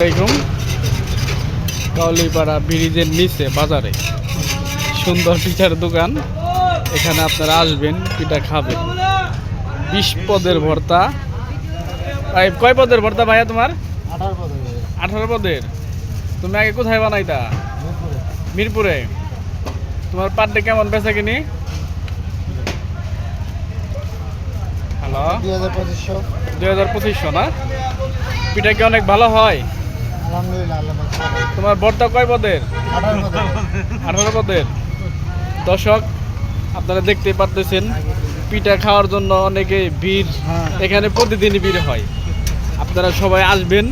আসসালামু কাউলিপাড়া ব্রিজের নিচে বাজারে সুন্দর পিঠার দোকান। এখানে আপনারা আসবেন, পিঠা খাবেন। 20 পদের ভর্তা। ভাই কয় পদের ভর্তা ভাইয়া তোমার? 18 পদের। তুমি আগে কোথায় বানাইতা? মিরপুরে। তোমার পার ডে কেমন বেচা কিনি? হ্যালো, 2500 না? পিঠা কি অনেক ভালো হয়? তোমার ভর্তা কয় পদের? 18 পদের। দর্শক আপনারা দেখতে পারতেছেন, পিঠা খাওয়ার জন্য অনেকে ভিড়, এখানে প্রতিদিনই ভিড় হয়। আপনারা সবাই আসবেন।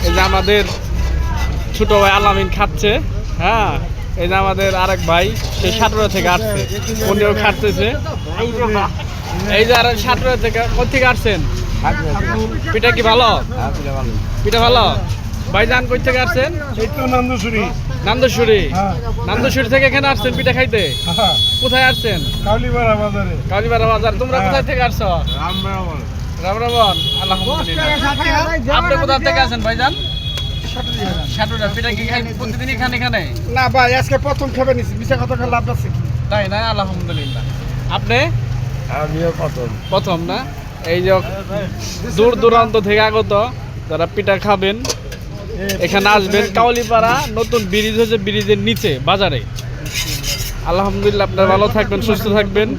এই যে আমাদের ছোট ভাই আলামিন খাচ্ছে। হ্যাঁ, এই যে আমাদের আরেক ভাই, সে সাতরা থেকে আসছে, উনিও খাচ্ছে। এই যে আর সাতরা থেকে কোথেকে আসছেন? পিঠা কি ভালো? পিঠা ভালো। ভাইজান কই থেকে আসছেন? নান্দুশুরি। নান্দুশুরি থেকে এখানে আসছেন পিঠা খাইতে? কোথায় আসছেন? কাউলিপাড়া বাজার। তোমরা কোথায় থেকে আসছো? রামরাবণ। আলহামদুলিল্লাহ। আপনি কোথা থেকে আসেন ভাইজান? সাটুরা। পিঠা কি খাই প্রতিদিনই খান এখানে? না ভাই, আজকে প্রথম খাবে নিছি, মিছা কথা খাই লাভ আছে কি? তাই না? আলহামদুলিল্লাহ। আপনি? আমিও প্রথম না? এই যে দূর দূরান্ত থেকে আগত যারা পিঠা খাবেন, এখানে আসবেন। কাউলিপাড়া নতুন ব্রিজ হচ্ছে, ব্রিজের নিচে বাজারে। আলহামদুলিল্লাহ, আপনারা ভালো থাকবেন, সুস্থ থাকবেন।